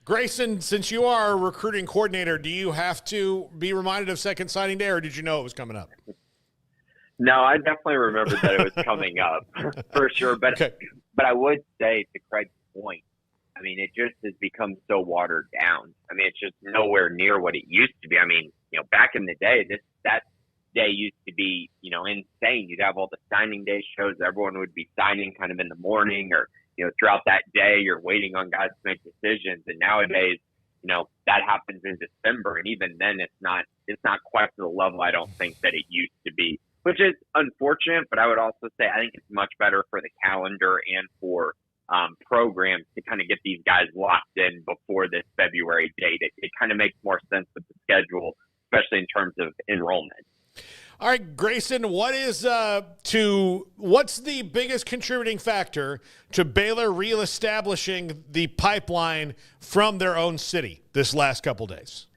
Grayson, since you are a recruiting coordinator, do you have to be reminded of second signing day, or did you know it was coming up? No, I definitely remembered that it was coming up for sure. But Okay. but I would say, to Craig's point, I mean, it just has become so watered down. I mean, it's just nowhere near what it used to be. I mean, back in the day, that day used to be, insane. You'd have all the signing day shows. Everyone would be signing kind of in the morning, or throughout that day, you're waiting on guys to make decisions. And nowadays, that happens in December, and even then, it's not quite to the level I don't think that it used to be, which is unfortunate. But I would also say I think it's much better for the calendar and for programs to kind of get these guys locked in before this February date. It kind of makes more sense with the schedule, especially in terms of enrollment. All right, Grayson, what's the biggest contributing factor to Baylor reestablishing the pipeline from their own city this last couple days?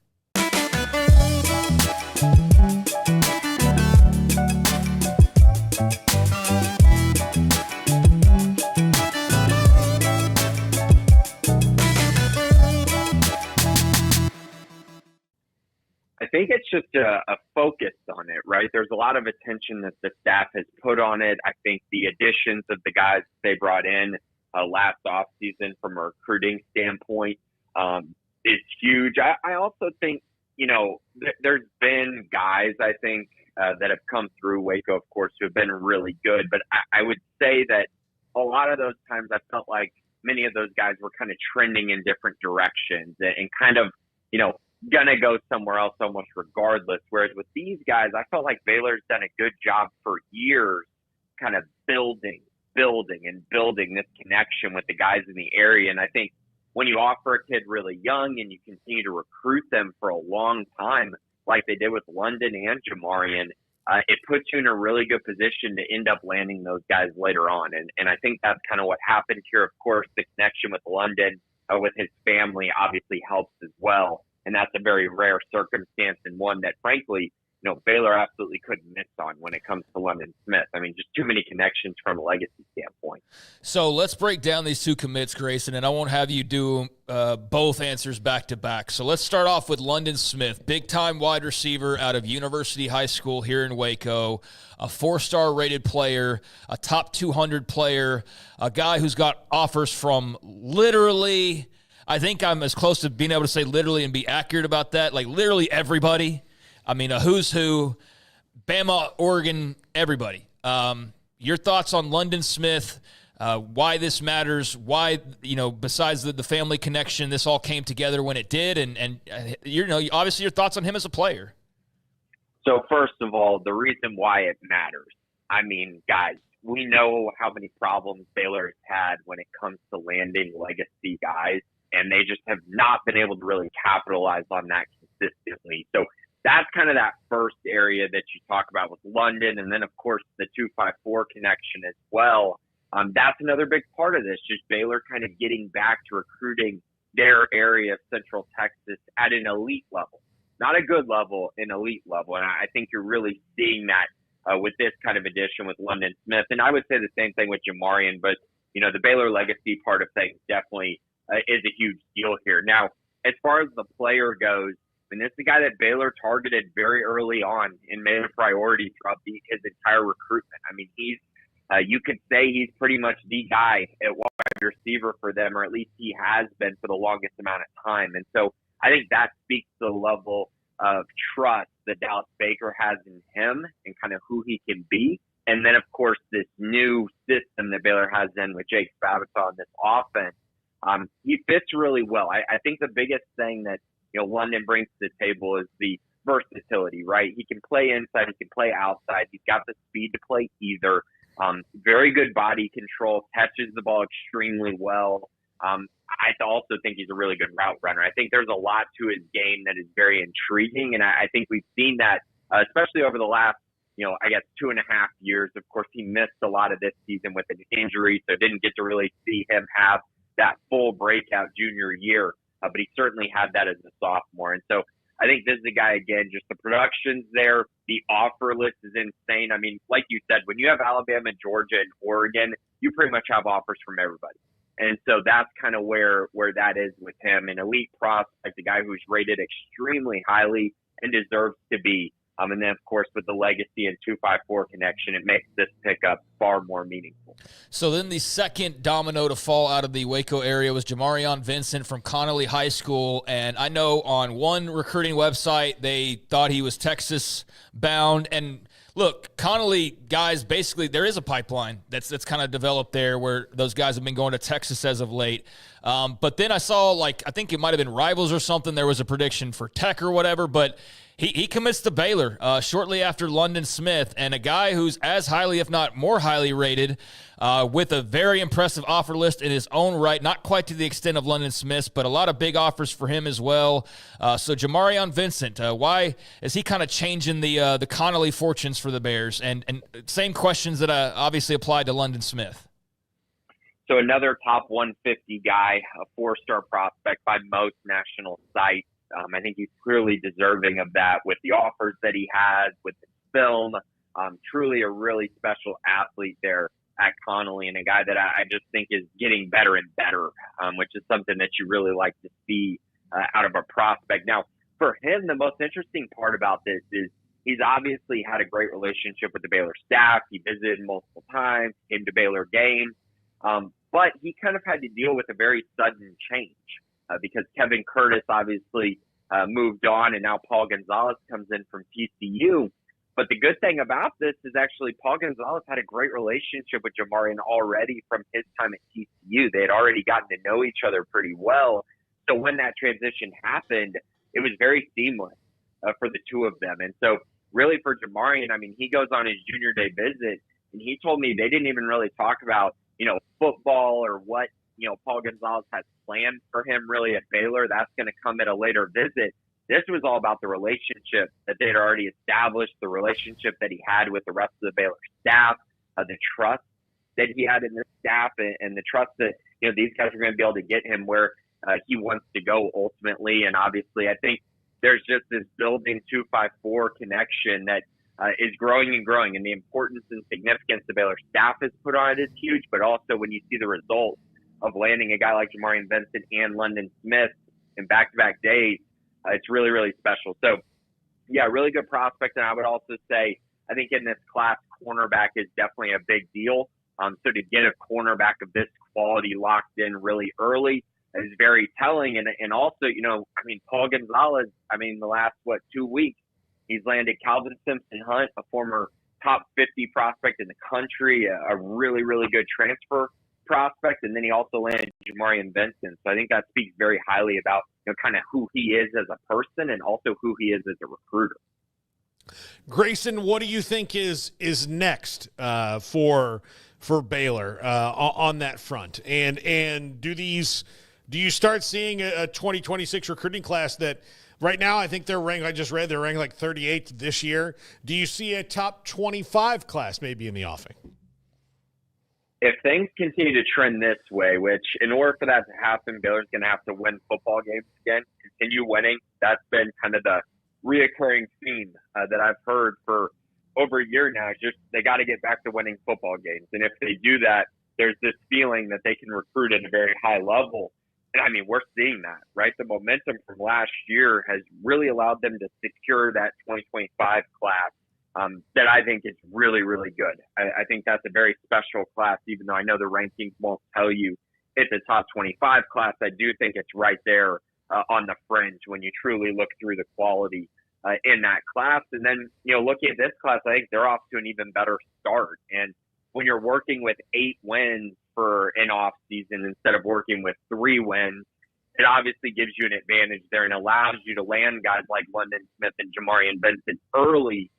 I think it's just a focus on it, right? There's a lot of attention that the staff has put on it. I think the additions of the guys they brought in last offseason from a recruiting standpoint is huge. I also think, there's been guys, I think, that have come through Waco, of course, who have been really good. But I would say that a lot of those times I felt like many of those guys were kind of trending in different directions and kind of, gonna go somewhere else almost regardless. Whereas with these guys, I felt like Baylor's done a good job for years kind of building this connection with the guys in the area. And I think when you offer a kid really young and you continue to recruit them for a long time, like they did with London and Jamarion, it puts you in a really good position to end up landing those guys later on. And I think that's kind of what happened here. Of course, the connection with London, with his family, obviously helps as well. And that's a very rare circumstance, and one that, frankly, Baylor absolutely couldn't miss on when it comes to London Smith. I mean, just too many connections from a legacy standpoint. So let's break down these two commits, Grayson, and I won't have you do both answers back to back. So let's start off with London Smith, big-time wide receiver out of University High School here in Waco, a 4-star rated player, a top 200 player, a guy who's got offers from literally – I think I'm as close to being able to say literally and be accurate about that, like literally everybody. I mean, a who's who, Bama, Oregon, everybody. Your thoughts on London Smith, why this matters, why, besides the family connection, this all came together when it did, and obviously your thoughts on him as a player. So first of all, the reason why it matters. I mean, guys, we know how many problems Baylor has had when it comes to landing legacy guys. And they just have not been able to really capitalize on that consistently. So that's kind of that first area that you talk about with London. And then, of course, the 254 connection as well. That's another big part of this, just Baylor kind of getting back to recruiting their area of Central Texas at an elite level. Not a good level, an elite level. And I think you're really seeing that with this kind of addition with London Smith. And I would say the same thing with Jamarion. But, the Baylor legacy part of things definitely is a huge deal here. Now, as far as the player goes, this is a guy that Baylor targeted very early on and made a priority throughout his entire recruitment. I mean, you could say he's pretty much the guy at wide receiver for them, or at least he has been for the longest amount of time. And so I think that speaks to the level of trust that Dallas Baker has in him and kind of who he can be. And then, of course, this new system that Baylor has in with Jake Spavital on this offense. He fits really well. I think the biggest thing that, London brings to the table is the versatility, right? He can play inside, he can play outside. He's got the speed to play either. Very good body control, catches the ball extremely well. I also think he's a really good route runner. I think there's a lot to his game that is very intriguing, and I think we've seen that, especially over the last, 2.5 years. Of course, he missed a lot of this season with an injury, so didn't get to really see him have that full breakout junior year, but he certainly had that as a sophomore. And so I think this is a guy, again, just the production's there. The offer list is insane. I mean, like you said, when you have Alabama, Georgia, and Oregon, you pretty much have offers from everybody. And so that's kind of where that is with him. An elite prospect, a guy who's rated extremely highly and deserves to be. And then, of course, with the legacy and 254 connection, it makes this pickup far more meaningful. So then the second domino to fall out of the Waco area was Jamarion Vincent from Connolly High School. And I know on one recruiting website, they thought he was Texas bound. And look, Connolly guys, basically there is a pipeline that's kind of developed there where those guys have been going to Texas as of late. But then I saw, I think it might have been Rivals or something. There was a prediction for Tech or whatever, but he commits to Baylor shortly after London Smith, and a guy who's as highly, if not more highly rated, with a very impressive offer list in his own right, not quite to the extent of London Smith's, but a lot of big offers for him as well. So Jamarion Vincent, why is he kind of changing the Connolly fortunes for the Bears? And same questions that obviously applied to London Smith. So another top 150 guy, a four-star prospect by most national sites. I think he's clearly deserving of that with the offers that he has, with his film. Truly a really special athlete there at Connolly, and a guy that I just think is getting better and better, which is something that you really like to see out of a prospect. Now, for him, the most interesting part about this is he's obviously had a great relationship with the Baylor staff. He visited multiple times, came to Baylor games, but he kind of had to deal with a very sudden change. Because Kevin Curtis obviously moved on, and now Paul Gonzalez comes in from TCU. But the good thing about this is actually Paul Gonzalez had a great relationship with Jamarion already from his time at TCU. They had already gotten to know each other pretty well. So when that transition happened, it was very seamless for the two of them. And so really for Jamarion, I mean, he goes on his junior day visit, and he told me they didn't even really talk about, football or what, Paul Gonzalez has planned for him really at Baylor. That's going to come at a later visit. This was all about the relationship that they'd already established, the relationship that he had with the rest of the Baylor staff, the trust that he had in the staff, and the trust that, these guys are going to be able to get him where he wants to go ultimately. And obviously, I think there's just this building 254 connection that is growing and growing, and the importance and significance the Baylor staff has put on it is huge, but also when you see the results of landing a guy like Jamarion Vincent and London Smith in back-to-back days, it's really, really special. So, yeah, really good prospect. And I would also say, I think in this class, cornerback is definitely a big deal. So to get a cornerback of this quality locked in really early is very telling. And also, Paul Gonzalez, the last, 2 weeks, he's landed Calvin Simpson Hunt, a former top 50 prospect in the country, a really, really good transfer prospect, and then he also landed Jamarion Vincent. So I think that speaks very highly about kind of who he is as a person and also who he is as a recruiter. Grayson, what do you think is next for Baylor on that front? And do you start seeing a 2026 recruiting class that right now I think they're ranked, I just read they're ranked like 38th this year. Do you see a top 25 class maybe in the offing? If things continue to trend this way, which in order for that to happen, Baylor's going to have to win football games again, continue winning. That's been kind of the reoccurring theme that I've heard for over a year now. Just they got to get back to winning football games. And if they do that, there's this feeling that they can recruit at a very high level. And we're seeing that, right? The momentum from last year has really allowed them to secure that 2025 class. That I think is really, really good. I think that's a very special class, even though I know the rankings won't tell you it's a top 25 class. I do think it's right there on the fringe when you truly look through the quality in that class. And then, looking at this class, I think they're off to an even better start. And when you're working with 8 wins for an off season instead of working with 3 wins, it obviously gives you an advantage there and allows you to land guys like London Smith and Jamarion Vincent early.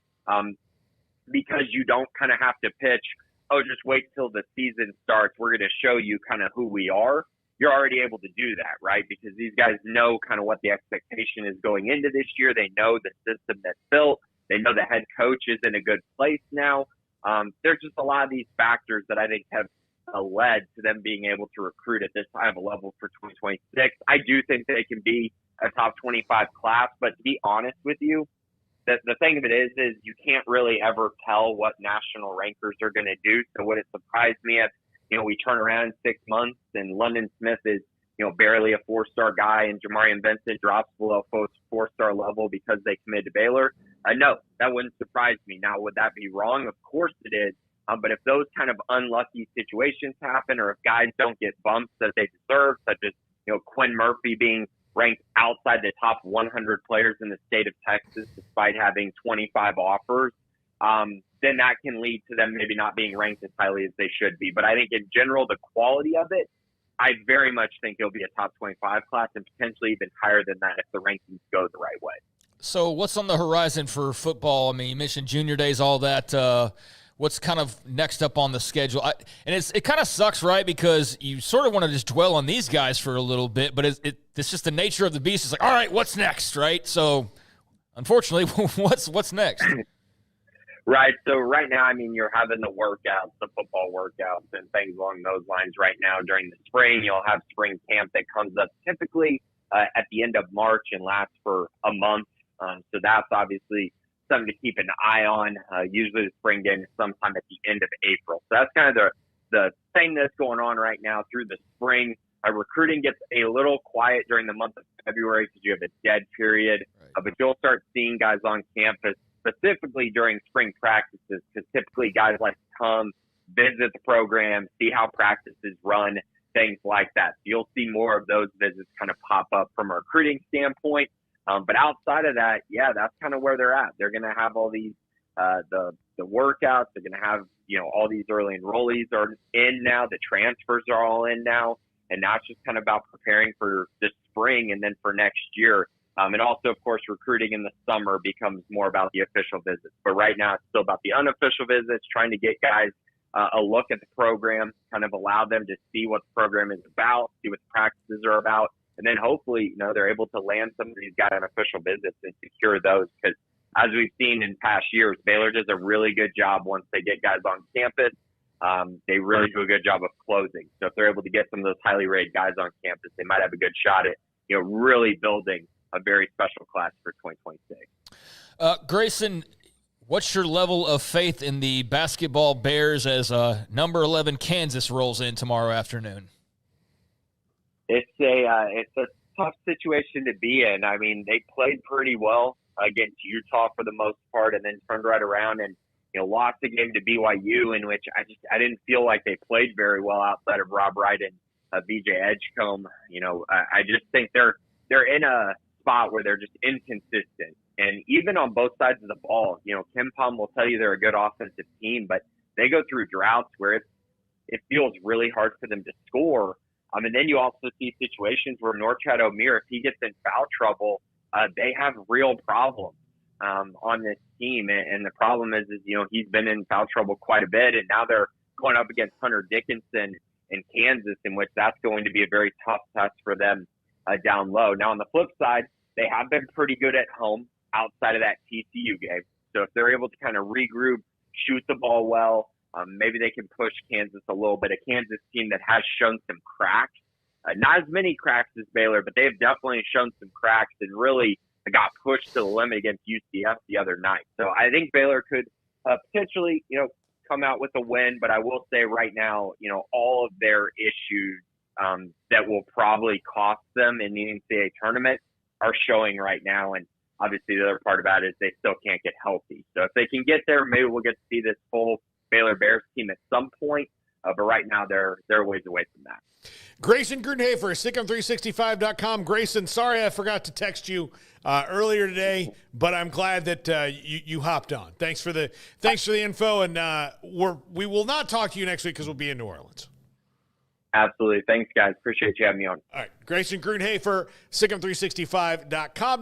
Because you don't kind of have to pitch, just wait till the season starts. We're going to show you kind of who we are. You're already able to do that, right? Because these guys know kind of what the expectation is going into this year. They know the system that's built. They know the head coach is in a good place now. There's just a lot of these factors that I think have led to them being able to recruit at this high of a level for 2026. I do think they can be a top 25 class, but to be honest with you, the thing of it is you can't really ever tell what national rankers are going to do. So would it surprise me if we turn around in 6 months and London Smith is, barely a 4-star guy and Jamarion Vincent drops below 4-star level because they committed to Baylor. No, that wouldn't surprise me. Now, would that be wrong? Of course it is. But if those kind of unlucky situations happen, or if guys don't get bumps that they deserve, such as, Quinn Murphy being ranked outside the top 100 players in the state of Texas, despite having 25 offers, then that can lead to them maybe not being ranked as highly as they should be. But I think in general, the quality of it, I very much think it'll be a top 25 class and potentially even higher than that if the rankings go the right way. So what's on the horizon for football? I mean, you mentioned junior days, all that. What's kind of next up on the schedule? It kind of sucks, right? Because you sort of want to just dwell on these guys for a little bit, but it's just the nature of the beast. It's like, all right, what's next, right? So, unfortunately, what's next? Right. So right now, I mean, you're having the workouts, the football workouts and things along those lines right now. During the spring, you'll have spring camp that comes up typically at the end of March and lasts for a month. So that's obviously something to keep an eye on. Usually the spring game is sometime at the end of April. So that's kind of the thing that's going on right now through the spring. Recruiting gets a little quiet during the month of February because you have a dead period, right. But you'll start seeing guys on campus specifically during spring practices because typically guys like to come, visit the program, see how practices run, things like that. So you'll see more of those visits kind of pop up from a recruiting standpoint. But outside of that, yeah, that's kind of where they're at. They're going to have all these, the workouts. They're going to have, all these early enrollees are in now. The transfers are all in now. And now it's just kind of about preparing for this spring and then for next year. And also, of course, recruiting in the summer becomes more about the official visits. But right now it's still about the unofficial visits, trying to get guys a look at the program, kind of allow them to see what the program is about, see what the practices are about. And then hopefully, they're able to land some of these guys on official visits and secure those. Because as we've seen in past years, Baylor does a really good job once they get guys on campus. They really do a good job of closing. So if they're able to get some of those highly rated guys on campus, they might have a good shot at, really building a very special class for 2026. Grayson, what's your level of faith in the basketball Bears as number 11 Kansas rolls in tomorrow afternoon? It's a tough situation to be in. I mean, they played pretty well against Utah for the most part, and then turned right around and lost the game to BYU, in which I didn't feel like they played very well outside of Rob Wright and BJ Edgecombe. I just think they're in a spot where they're just inconsistent, and even on both sides of the ball, Kim Palm will tell you they're a good offensive team, but they go through droughts where it feels really hard for them to score. And then you also see situations where Norchad Omier, if he gets in foul trouble, they have real problems on this team. And the problem is he's been in foul trouble quite a bit, and now they're going up against Hunter Dickinson in Kansas, in which that's going to be a very tough test for them down low. Now, on the flip side, they have been pretty good at home outside of that TCU game. So if they're able to kind of regroup, shoot the ball well, maybe they can push Kansas a little bit. A Kansas team that has shown some cracks, not as many cracks as Baylor, but they've definitely shown some cracks and really got pushed to the limit against UCF the other night. So I think Baylor could potentially, come out with a win. But I will say right now, all of their issues that will probably cost them in the NCAA tournament are showing right now. And obviously the other part about it is they still can't get healthy. So if they can get there, maybe we'll get to see this full Baylor Bears team at some point. But right now they're ways away from that. Grayson Grundhoefer, Sic'Em365.com. Grayson, sorry I forgot to text you earlier today, but I'm glad that you hopped on. Thanks for the info, and we will not talk to you next week because we'll be in New Orleans. Absolutely. Thanks, guys. Appreciate you having me on. All right. Grayson Grundhoefer, Sic'Em365.com.